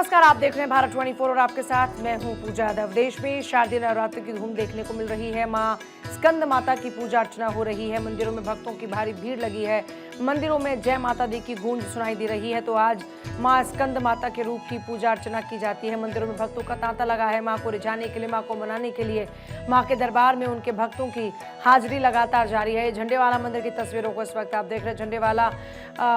नमस्कार, आप देख रहे हैं भारत 24 और आपके साथ मैं हूं पूजा यादव। देश में शारदीय नवरात्र की धूम देखने को मिल रही है। मां स्कंद माता की पूजा अर्चना हो रही है। मंदिरों में भक्तों की भारी भीड़ लगी है। मंदिरों में जय माता दी की गूंज सुनाई दे रही है। तो आज मां स्कंद माता के रूप की पूजा अर्चना की जाती है। मंदिरों में भक्तों का तांता लगा है। मां को रिझाने के लिए, मां को मनाने के लिए मां के दरबार में उनके भक्तों की हाजिरी लगातार जारी है। झंडेवाला मंदिर की तस्वीरों को इस वक्त आप देख रहे हैं। झंडेवाला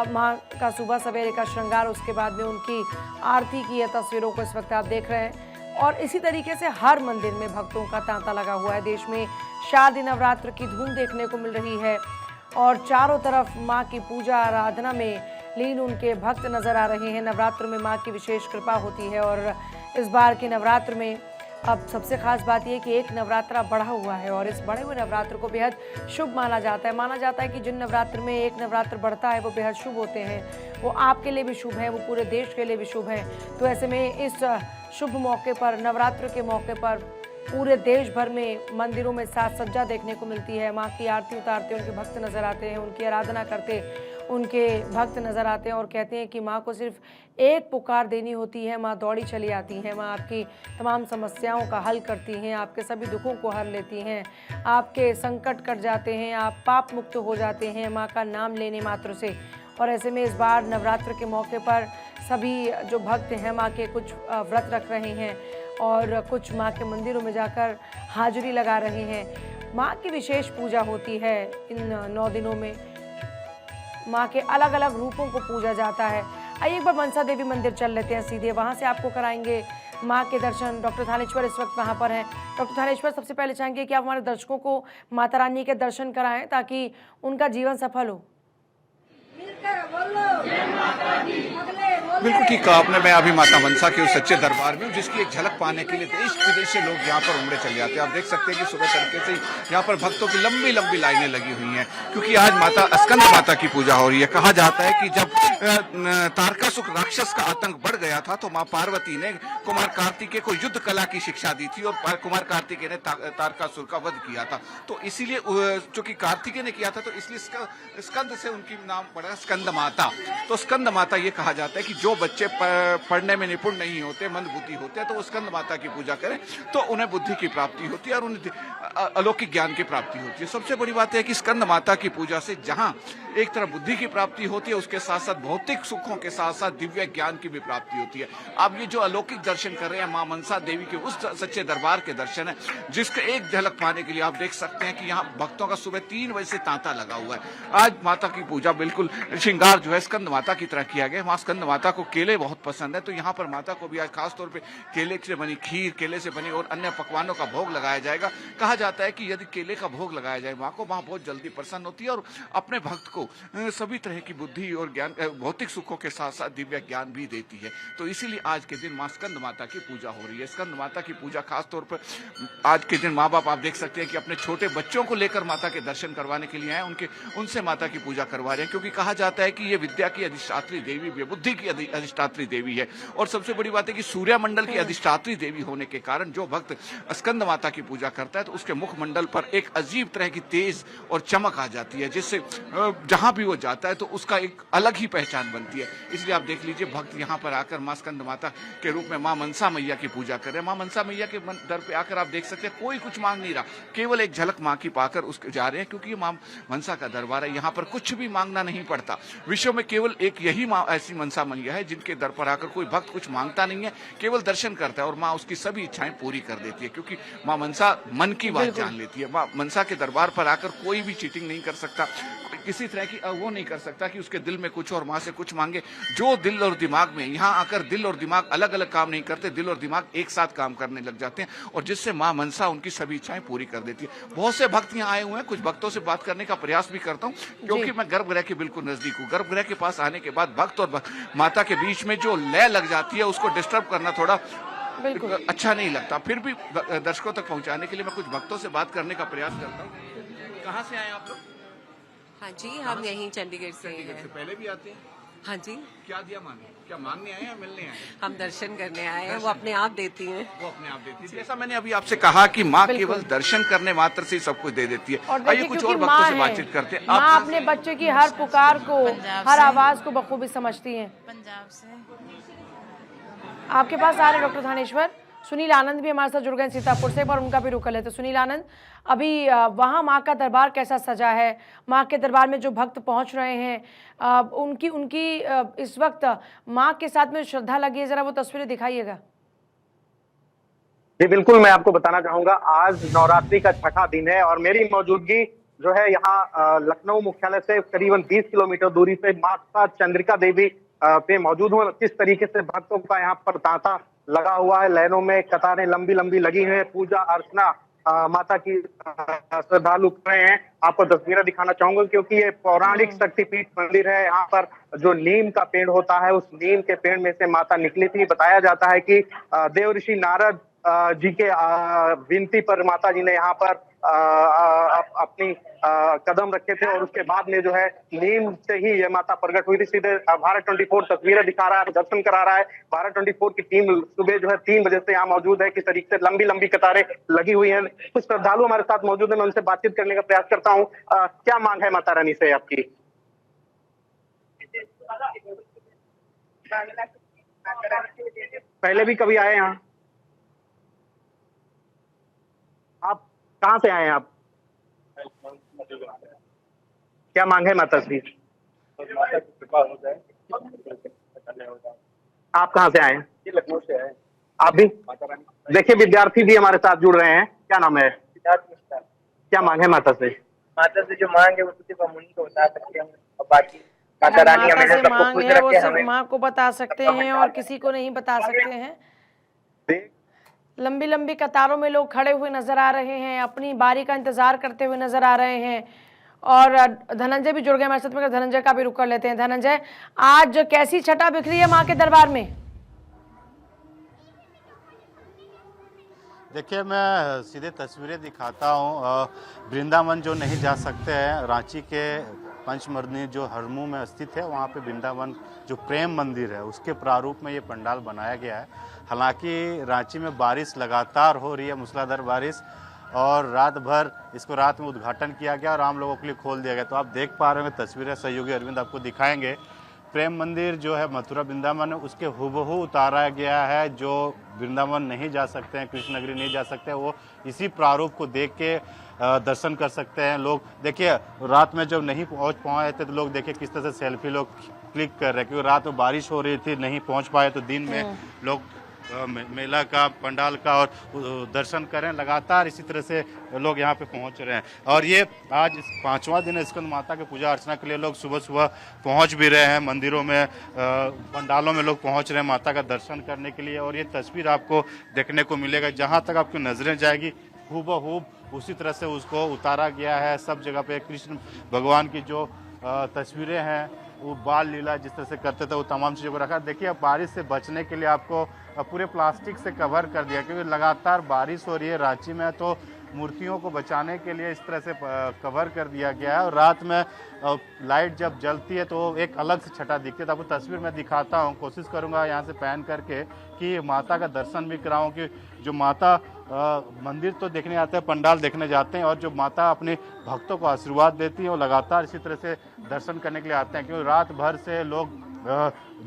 मां का सुबह सवेरे का श्रृंगार, उसके बाद में उनकी आरती की तस्वीरों को इस वक्त आप देख रहे हैं। और इसी तरीके से हर मंदिर में भक्तों का तांता लगा हुआ है। देश में शारदीय नवरात्र की धूम देखने को मिल रही है और चारों तरफ मां की पूजा आराधना में लीन उनके भक्त नजर आ रहे हैं। नवरात्र में मां की विशेष कृपा होती है और इस बार के नवरात्र में अब सबसे खास बात यह कि एक नवरात्रा बढ़ा हुआ है और इस बढ़े हुए नवरात्र को बेहद शुभ माना जाता है। माना जाता है कि जिन नवरात्र में एक नवरात्र बढ़ता है वो बेहद शुभ होते हैं। वो आपके लिए भी शुभ है, वो पूरे देश के लिए भी शुभ है। तो ऐसे में इस शुभ मौके पर, नवरात्र के मौके पर पूरे देश भर में मंदिरों में साज सज्जा देखने को मिलती है। माँ की आरती उतारते उनके भक्त नजर आते हैं, उनकी आराधना करते उनके भक्त नजर आते हैं और कहते हैं कि माँ को सिर्फ एक पुकार देनी होती है, माँ दौड़ी चली आती हैं। माँ आपकी तमाम समस्याओं का हल करती हैं, आपके सभी दुखों को हर लेती हैं, आपके संकट कट जाते हैं, आप पाप मुक्त हो जाते हैं माँ का नाम लेने मात्र से। और ऐसे में इस बार नवरात्र के मौके पर सभी जो भक्त हैं माँ के कुछ व्रत रख रहे हैं और कुछ माँ के मंदिरों में जाकर हाजिरी लगा रहे हैं। माँ की विशेष पूजा होती है। इन 9 दिनों में माँ के अलग अलग रूपों को पूजा जाता है। आइए एक बार मनसा देवी मंदिर चल लेते हैं सीधे, वहाँ से आपको कराएंगे माँ के दर्शन। डॉक्टर थानेश्वर इस वक्त वहाँ पर हैं। डॉक्टर थानेश्वर, सबसे पहले चाहेंगे कि आप हमारे दर्शकों को माता रानी के दर्शन कराएं ताकि उनका जीवन सफल हो। बिल्कुल ठीक कहा आपने। मैं अभी माता मनसा के उस सच्चे दरबार में हूँ जिसकी एक झलक पाने के लिए देश विदेश से लोग यहाँ पर उमड़े चले जाते हैं। आप देख सकते हैं कि सुबह तड़के से यहाँ पर भक्तों की लंबी लंबी लाइनें लगी हुई हैं क्योंकि आज माता स्कंद माता की पूजा हो रही है। कहा जाता है कि जब तारकासुर राक्षस का आतंक बढ़ गया था तो माँ पार्वती ने कुमार कार्तिकेय को युद्ध कला की शिक्षा दी थी और कुमार कार्तिकेय ने तारकासुर का वध किया था। तो इसीलिए चूंकि कार्तिकेय ने किया था तो इसलिए स्कंद से उनकी नाम पड़ा स्कंद माता। तो स्कंद माता ये कहा जाता है कि जो बच्चे पढ़ने में निपुण नहीं होते, मंद बुद्धि होते हैं, तो वो स्कंद माता की पूजा करें तो उन्हें बुद्धि की प्राप्ति होती है और उन्हें अलौकिक ज्ञान की प्राप्ति होती है। सबसे बड़ी बात है कि स्कंद माता की पूजा से जहां एक तरफ बुद्धि की प्राप्ति होती है, उसके साथ साथ भौतिक सुखों के साथ साथ दिव्य ज्ञान की भी प्राप्ति होती है। आप ये जो अलौकिक दर्शन कर रहे हैं मां मनसा देवी के उस सच्चे दरबार के दर्शन है जिसका एक झलक पाने के लिए आप देख सकते हैं कि यहाँ भक्तों का सुबह 3 बजे से तांता लगा हुआ है। आज माता की पूजा बिल्कुल श्रृंगार जो है स्कंद माता की तरह किया गया। मां स्कंद माता को केले बहुत पसंद है तो यहाँ पर माता को भी आज खासतौर पर केले से बनी खीर, केले से बनी और अन्य पकवानों का भोग लगाया जाएगा। कहा जाता है कि यदि केले का भोग लगाया जाए मां को, मां बहुत जल्दी प्रसन्न होती है और अपने भक्त को सभी तरह की बुद्धि और ज्ञान, भौतिक सुखों के साथ साथ दिव्य ज्ञान भी देती है। तो इसीलिए आज के दिन मां स्कंद माता की पूजा हो रही है। स्कंद माता की पूजा खासतौर पर आज के दिन माँ बाप आप देख सकते हैं कि अपने छोटे बच्चों को लेकर माता के दर्शन करवाने के लिए आए, उनसे माता की पूजा करवा रहे हैं क्योंकि कहा जाता है कि ये विद्या की अधिष्ठात्री देवी, बुद्धि की अधिष्ठात्री देवी है। और सबसे बड़ी बात है कि सूर्य मंडल की अधिष्ठात्री देवी होने के कारण जो भक्त स्कंद माता की पूजा करता है तो उसके मुखमंडल पर एक अजीब तरह की तेज और चमक आ जाती है जिससे जहां भी वो जाता है तो उसका एक अलग ही पहचान बनती है। इसलिए आप देख लीजिए भक्त यहाँ पर आकर मां स्कंद माता के रूप में मां मनसा मैया की पूजा कर रहे हैं। मां मनसा मैया के दर पे आकर आप देख सकते हैं कोई कुछ मांग नहीं रहा, केवल एक झलक मां की पाकर उसके जा रहे हैं क्योंकि ये मां मनसा का दरबार है। यहाँ पर कुछ भी मांगना नहीं पड़ता। विश्व में केवल एक यही मां ऐसी मनसा मैया है जिनके दर पर आकर कोई भक्त कुछ मांगता नहीं है, केवल दर्शन करता है और मां उसकी सभी इच्छाएं पूरी कर देती है क्योंकि मां मनसा मन की बात जान लेती है। मां मनसा के दरबार पर आकर कोई भी चीटिंग नहीं कर सकता, किसी तरह की वो नहीं कर सकता कि उसके दिल में कुछ और मां से कुछ मांगे। जो दिल और दिमाग में, यहाँ आकर दिल और दिमाग अलग अलग काम नहीं करते, दिल और दिमाग एक साथ काम करने लग जाते हैं और जिससे मां मनसा उनकी सभी इच्छाएं पूरी कर देती है। बहुत से भक्त यहाँ आए हुए हैं, कुछ भक्तों से बात करने का प्रयास भी करता हूँ क्योंकि मैं गर्भगृह के बिल्कुल नजदीक हूँ। गर्भगृह के पास आने के बाद भक्त और माता के बीच में जो लय लग जाती है उसको डिस्टर्ब करना थोड़ा अच्छा नहीं लगता। फिर भी दर्शकों तक पहुंचाने के लिए मैं कुछ भक्तों से बात करने का प्रयास करता हूँ। कहाँ से आए आप लोग? हाँ जी, हम यहीं चंडीगढ़ से हैं। पहले भी आते हैं? हाँ जी। क्या दिया माने? क्या मांगने आए या मिलने आए? हम दर्शन करने आए हैं, वो अपने आप देती हैं। वो अपने आप देती है। जैसा मैंने अभी आपसे कहा कि माँ केवल दर्शन करने मात्र से सब कुछ दे देती है। आइए कुछ और भक्तों से बातचीत करते हैं। माँ अपने बच्चे की हर पुकार को, हर आवाज को बखूबी समझती है। पंजाब से। आपके पास आ रहे डॉक्टर थानेश्वर। सुनील आनंद भी हमारे साथ जुड़ गए सीतापुर से, पर उनका भी रुक लेते। तो सुनील आनंद, अभी वहाँ माँ का दरबार कैसा सजा है? माँ के दरबार में जो भक्त पहुँच रहे हैं उनकी उनकी इस वक्त माँ के साथ में श्रद्धा लगी है, जरा वो तस्वीरें दिखाइएगा। जी बिल्कुल, मैं आपको बताना चाहूंगा, आज नवरात्रि का छठा दिन है और मेरी मौजूदगी जो है यहाँ लखनऊ मुख्यालय से करीबन 20 किलोमीटर दूरी पे माता चंद्रिका देवी पे मौजूद हूँ। किस तरीके से भक्तों का यहाँ पर तांता लगा हुआ है, लाइनों में कतारें लंबी लंबी लगी हुई है, पूजा अर्चना माता की श्रद्धालु कर रहे हैं। आपको तस्वीरें दिखाना चाहूंगा क्योंकि ये पौराणिक शक्तिपीठ मंदिर है। यहाँ पर जो नीम का पेड़ होता है, उस नीम के पेड़ में से माता निकली थी। बताया जाता है कि देव ऋषि नारद जी के विनती पर माता जी ने यहाँ पर अपनी कदम रखे थे और उसके बाद में जो है नीम से ही ये माता प्रकट हुई थी। सीधे भारत 24 तस्वीरें दिखा रहा है, दर्शन करा रहा है। भारत 24 की टीम सुबह जो है 3 बजे से यहाँ मौजूद है। किस तरीके से लंबी लंबी कतारें लगी हुई हैं। कुछ श्रद्धालु हमारे साथ मौजूद है, मैं उनसे बातचीत करने का प्रयास करता हूँ। क्या मांग है माता रानी से आपकी? पहले भी कभी आए यहाँ? आप कहाँ से आए हैं? आप क्या मांग है माता से? आप कहाँ से आए हैं? लखनऊ से आए। आप भी? देखिए विद्यार्थी भी हमारे साथ जुड़ रहे हैं। क्या नाम है? क्या मांग है माता से? माता से जो मांग है वो सिर्फ हम उन्हीं को बता सकते हैं और बाकी माता रानी माता हमेशा से सबको मांग खुश है, वो रखे। सिर्फ हमें माँ को बता सकते हैं और किसी को नहीं बता सकते हैं। लंबी लंबी कतारों में लोग खड़े हुए नजर आ रहे हैं, अपनी बारी का इंतजार करते हुए नजर आ रहे हैं। और धनंजय भी जुड़ गए हमारे साथ में, धनंजय का भी रुक कर लेते हैं। धनंजय, आज कैसी छटा बिखरी है माँ के दरबार में? देखिए, मैं सीधे तस्वीरें दिखाता हूँ। वृंदावन जो नहीं जा सकते हैं, रांची के पंचमर्दी जो हरमू में स्थित है, वहाँ पे वृंदावन जो प्रेम मंदिर है उसके प्रारूप में ये पंडाल बनाया गया है। हालांकि रांची में बारिश लगातार हो रही है, मूसलाधार बारिश, और रात भर इसको रात में उद्घाटन किया गया और आम लोगों के लिए खोल दिया गया। तो आप देख पा रहे होंगे तस्वीरें, सहयोगी अरविंद आपको दिखाएंगे। प्रेम मंदिर जो है मथुरा वृंदावन, उसके हुबहू उतारा गया है। जो वृंदावन नहीं जा सकते हैं, कृष्ण नगरी नहीं जा सकते हैं, वो इसी प्रारूप को देख के दर्शन कर सकते हैं। लोग देखिए, रात में जब नहीं पहुंच पाए थे तो लोग देखिए किस तरह से सेल्फी लोग क्लिक कर रहे हैं, क्योंकि रात में बारिश हो रही थी, नहीं पहुंच पाए, तो दिन में लोग मेला का, पंडाल का और दर्शन करें। लगातार इसी तरह से लोग यहाँ पे पहुँच रहे हैं। और ये आज 5वां दिन है स्कंद माता की पूजा अर्चना के लिए लोग सुबह सुबह पहुँच भी रहे हैं। मंदिरों में, पंडालों में लोग पहुँच रहे हैं माता का दर्शन करने के लिए। और ये तस्वीर आपको देखने को मिलेगा, जहाँ तक आपकी नजरें जाएगी हूबहू उसी तरह से उसको उतारा गया है। सब जगह पे कृष्ण भगवान की जो तस्वीरें हैं, वो बाल लीला जिस तरह से करते थे, वो तमाम चीज़ों को रखा। देखिए, अब बारिश से बचने के लिए आपको पूरे प्लास्टिक से कवर कर दिया, क्योंकि लगातार बारिश हो रही है रांची में, तो मूर्तियों को बचाने के लिए इस तरह से कवर कर दिया गया है। और रात में लाइट जब जलती है तो एक अलग से छटा दिखती है। तो आपको तस्वीर में दिखाता हूँ, कोशिश करूँगा यहाँ से पैन करके कि माता का दर्शन भी कराऊँ। कि जो माता मंदिर तो देखने आते हैं, पंडाल देखने जाते हैं, और जो माता अपने भक्तों को आशीर्वाद देती है, वो लगातार इसी तरह से दर्शन करने के लिए आते हैं। क्योंकि रात भर से लोग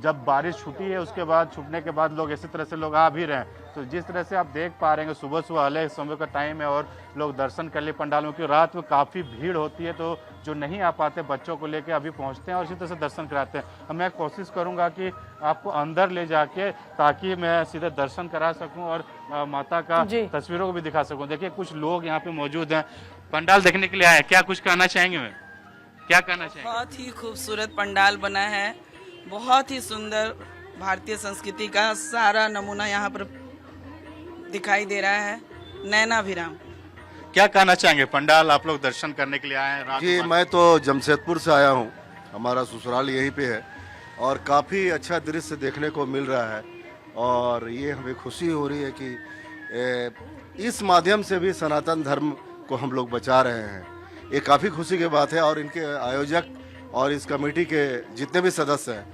जब बारिश छूटी है, उसके बाद छूटने के बाद लोग इसी तरह से लोग आ भी रहे हैं। तो जिस तरह से आप देख पा रहे हैं, सुबह सुबह अलग समय का टाइम है और लोग दर्शन कर लिए पंडाल में, क्योंकि रात में काफ़ी भीड़ होती है। तो जो नहीं आ पाते बच्चों को लेके अभी पहुंचते हैं और इसी तरह से दर्शन कराते हैं। अब मैं कोशिश करूंगा कि आपको अंदर ले जाके, ताकि मैं सीधे दर्शन करा सकूं और माता का तस्वीरों को भी दिखा सकूं। देखिए, कुछ लोग यहाँ पे मौजूद हैं, पंडाल देखने के लिए आए। क्या कुछ कहना चाहेंगे? मैं क्या कहना चाहेंगे? बहुत ही खूबसूरत पंडाल बना है, बहुत ही सुंदर भारतीय संस्कृति का सारा नमूना यहाँ पर दिखाई दे रहा है। नैनाभिराम। क्या कहना चाहेंगे? पंडाल आप लोग दर्शन करने के लिए आए हैं? जी, मैं तो जमशेदपुर से आया हूँ, हमारा ससुराल यहीं पे है, और काफ़ी अच्छा दृश्य देखने को मिल रहा है। और ये हमें खुशी हो रही है कि इस माध्यम से भी सनातन धर्म को हम लोग बचा रहे हैं। ये काफ़ी खुशी की बात है। और इनके आयोजक और इस कमेटी के जितने भी सदस्य हैं,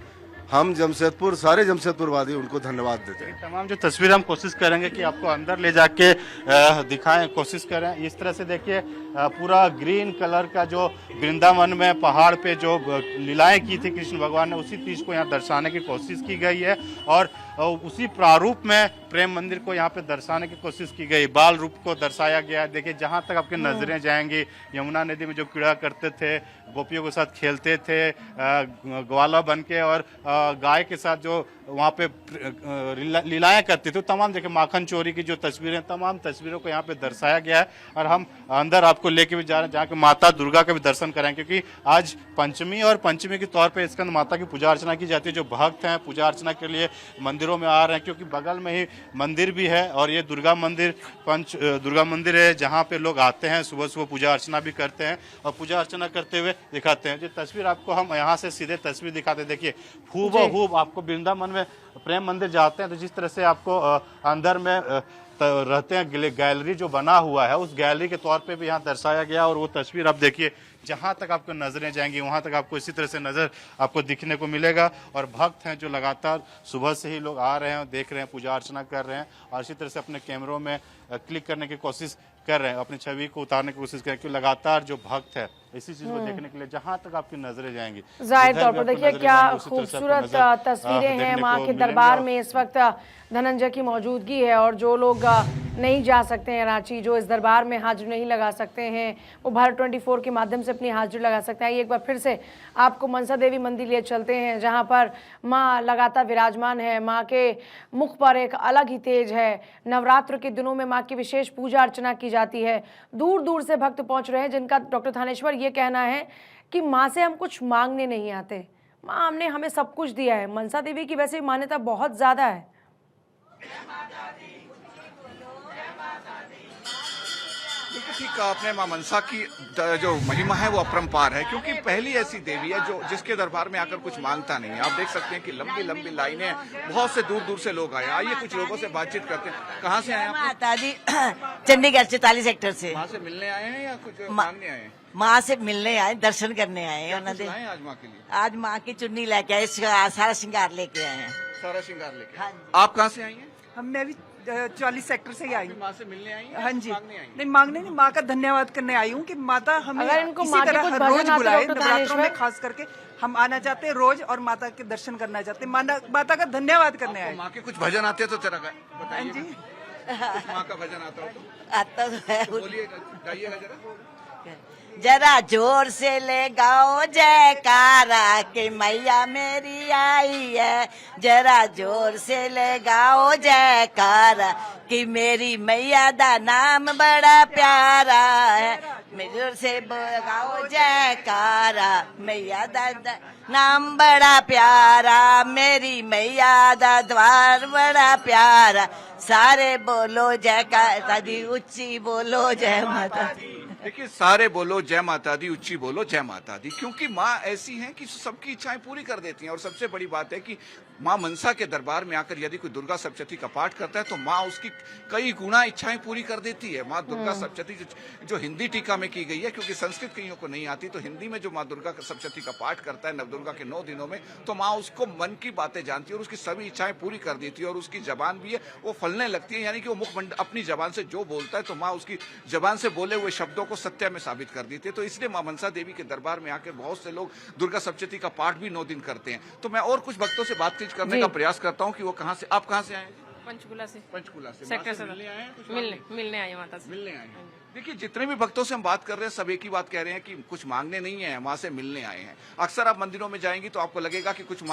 हम जमशेदपुर, सारे जमशेदपुरवादी उनको धन्यवाद देते हैं। तमाम जो तस्वीर हम कोशिश करेंगे कि आपको अंदर ले जाके दिखाएं, कोशिश करें। इस तरह से देखिए, पूरा ग्रीन कलर का जो वृंदावन में पहाड़ पे जो लीलाएं की थी कृष्ण भगवान ने, उसी चीज़ को यहाँ दर्शाने की कोशिश की गई है। और उसी प्रारूप में प्रेम मंदिर को यहाँ पे दर्शाने की कोशिश की गई। बाल रूप को दर्शाया गया है। देखिए जहाँ तक आपकी नजरें जाएंगी, यमुना नदी में जो क्रीड़ा करते थे, गोपियों के साथ खेलते थे, ग्वाला बन के, और गाय के साथ जो वहाँ पे लीलाएं करते थे, तमाम देखिए माखन चोरी की जो तस्वीरें, तमाम तस्वीरों को यहाँ पे दर्शाया गया है। और हम अंदर आपको लेके भी जा रहे हैं जहाँ के माता दुर्गा के भी दर्शन करेंगे, क्योंकि आज पंचमी और पंचमी के तौर पे स्कंद माता की पूजा अर्चना की जाती है। जो भक्त हैं पूजा अर्चना के लिए मंदिरों में आ रहे हैं, क्योंकि बगल में ही मंदिर भी है और ये दुर्गा मंदिर है जहाँ पे लोग आते हैं, सुबह सुबह पूजा अर्चना भी करते हैं और पूजा अर्चना करते हुए दिखाते हैं। जो तस्वीर आपको हम यहाँ से सीधे तस्वीर दिखाते हैं, देखिए हूबहू आपको वृंदावन में प्रेम मंदिर जाते हैं तो जिस तरह से आपको अंदर में रहते हैं, गैलरी जो बना हुआ है उस गैलरी के तौर पे भी यहाँ दर्शाया गया। और वो तस्वीर आप देखिए, जहाँ तक आपको नजरें जाएंगी वहाँ तक आपको इसी तरह से नजर आपको दिखने को मिलेगा। और भक्त हैं जो लगातार सुबह से ही लोग आ रहे हैं, देख रहे हैं, पूजा अर्चना कर रहे हैं और इसी तरह से अपने कैमरों में क्लिक करने की कोशिश कर रहे हैं, अपनी छवि को उतारने की कोशिश कर रहे हैं, क्योंकि लगातार जो भक्त है इसी चीज को देखने के लिए जहाँ तक आपकी नजरें जाएंगी। जाहिर तौर पर देखिए क्या खूबसूरत तस्वीरें हैं माँ के दरबार में। इस वक्त धनंजय की मौजूदगी है और जो लोग नहीं जा सकते हैं रांची, जो इस दरबार में हाजिरी नहीं लगा सकते हैं, वो भारत 24 के माध्यम से अपनी हाजिरी लगा सकते हैं। एक बार फिर से आपको मनसा देवी मंदिर लिए चलते हैं जहां पर माँ लगातार विराजमान है। माँ के मुख पर एक अलग ही तेज है। नवरात्र के दिनों में माँ की विशेष पूजा अर्चना की जाती है। दूर दूर से भक्त पहुंच रहे हैं जिनका डॉक्टर थानेश्वर ये कहना है कि माँ से हम कुछ मांगने नहीं आते, माँ हमने हमें सब कुछ दिया है। मनसा देवी की वैसे मान्यता बहुत ज़्यादा है। बिल्कुल ठीक कहा आपने। मां मनसा की जो महिमा है वो अपरंपार है, क्योंकि पहली ऐसी देवी है जो जिसके दरबार में आकर कुछ मांगता नहीं है। आप देख सकते हैं कि लंबी लंबी लाइनें, बहुत से दूर दूर से लोग आए। आइए कुछ लोगों से बातचीत करते हैं। कहाँ से आए आप? माता जी चंडीगढ़ 44 सेक्टर से। माँ से मिलने आए हैं या कुछ मांगने आए हैं? माँ से मिलने आए, दर्शन करने आए हैं। कुछ लाए आज माँ के लिए? आज माँ की चुन्नी लेके आए, सारा श्रृंगार लेके आए हैं। सारा श्रृंगार लेके। हाँ। आप कहाँ से आई हैं? मैं भी 44 सेक्टर से ही आई हूँ। माँ से मिलने आई हैं? हाँ जी। मांगने आई हैं? नहीं मांगने नहीं, माँ का धन्यवाद करने आई हूँ कि माता हमें अगर इनको इसी माँ के तरह कुछ हर भजन रोज आते बुलाए। डॉक्टर नवरात्रों में थानेश्वर? खास करके हम आना चाहते हैं रोज और माता के दर्शन करना चाहते हैं। माता का धन्यवाद करने आए। माँ के कुछ भजन आते हैं तो जरा हाँ बताइए। जी। कुछ माँ का भजन आता हो तो आता तो है। बोलिए, गाइएगा जरा। जरा जोर से ले गाओ जयकारा कि मैया मेरी आई है। जरा जोर से ले गाओ जयकारा कि मेरी मैया दा नाम बड़ा प्यारा है। जोर से गाओ जयकारा, मैया दा नाम बड़ा प्यारा, मेरी मैया दा द्वार बड़ा प्यारा। सारे बोलो जयकारा दी, ऊंची बोलो जय माता दी। देखिए, सारे बोलो जय माता दी, ऊंची बोलो जय माता दी, क्योंकि माँ ऐसी हैं कि सबकी इच्छाएं पूरी कर देती हैं। और सबसे बड़ी बात है कि माँ मनसा के दरबार में आकर यदि कोई दुर्गा सप्तशती का पाठ करता है तो माँ उसकी कई गुना इच्छाएं पूरी कर देती है। माँ दुर्गा सप्तशती जो हिंदी टीका में की गई है, क्योंकि संस्कृत कईयों को नहीं आती, तो हिंदी में जो माँ दुर्गा सप्तशती का पाठ करता है नवदुर्गा के 9 दिनों में, तो माँ उसको मन की बातें जानती है और उसकी सभी इच्छाएं पूरी कर देती है। और उसकी जबान भी है वो फलने लगती है, यानी कि वो मुख अपनी जबान से जो बोलता है तो माँ उसकी जबान से बोले हुए शब्दों को सत्य में साबित कर देती है। तो इसलिए माँ मनसा देवी के दरबार में आकर बहुत से लोग दुर्गा सप्तशती का पाठ भी 9 दिन करते हैं। तो मैं और कुछ भक्तों से बातचीत करने का प्रयास करता हूँ कि वो कहाँ से, आप कहाँ से आए हैं? पंचकुला से। पंचकुला से। सेक्टर से मिलने आए हैं? कुछ मिलने आए माता से। मिलने आए हैं। देखिए, जितने भी भक्तों से हम बात कर रहे हैं सब एक ही बात कह रहे हैं कि कुछ मांगने नहीं है, माँ से मिलने आए हैं। अक्सर आप मंदिरों में जाएंगी तो आपको लगेगा कि कुछ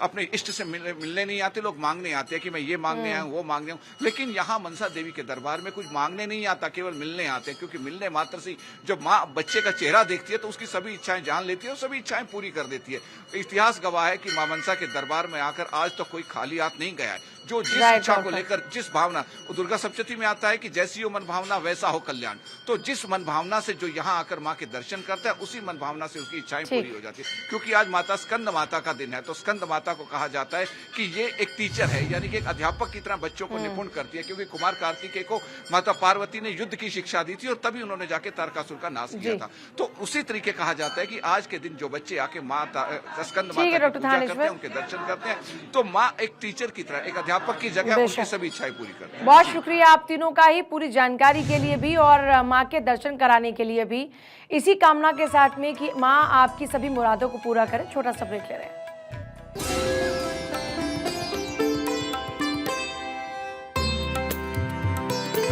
अपने इष्ट से मिलने नहीं आते, लोग मांगने आते हैं कि मैं ये मांगने आया हूँ, वो मांगने हूँ। लेकिन यहाँ मनसा देवी के दरबार में कुछ मांगने नहीं आता, केवल मिलने आते हैं। क्योंकि मिलने मात्र से जब माँ बच्चे का चेहरा देखती है तो उसकी सभी इच्छाएं जान लेती है और सभी इच्छाएं पूरी कर देती है। इतिहास गवाह है कि माँ मनसा के दरबार में आकर आज तक कोई खाली हाथ नहीं गया है। जो जिस इच्छा को लेकर, जिस भावना, वो दुर्गा सप्तशती में आता है कि जैसी हो मन भावना वैसा हो कल्याण। तो जिस मन भावना से जो यहाँ आकर माँ के दर्शन करता है, उसी मन भावना से उसकी इच्छाएं पूरी हो जाती है। क्योंकि आज माता स्कंद माता का दिन है, तो स्कंद माता को कहा जाता है कि ये एक टीचर है, यानी कि एक अध्यापक की तरह बच्चों को निपुण करती है। क्योंकि कुमार कार्तिकेय को माता पार्वती ने युद्ध की शिक्षा दी थी और तभी उन्होंने जाके तारकासुर का नाश किया था। तो उसी तरीके कहा जाता है कि आज के दिन जो बच्चे आके माता स्कंद माता की पूजा करते हैं, उनके दर्शन करते हैं, तो माँ एक टीचर की तरह, एक अध्यापक की जगह उनकी सभी इच्छाएं पूरी करते हैं। बहुत शुक्रिया आप तीनों का ही पूरी जानकारी के लिए भी और माँ के दर्शन कराने के लिए भी, इसी कामना के साथ में कि माँ आपकी सभी मुरादों को पूरा करे। छोटा सा ब्रेक ले रहे हैं।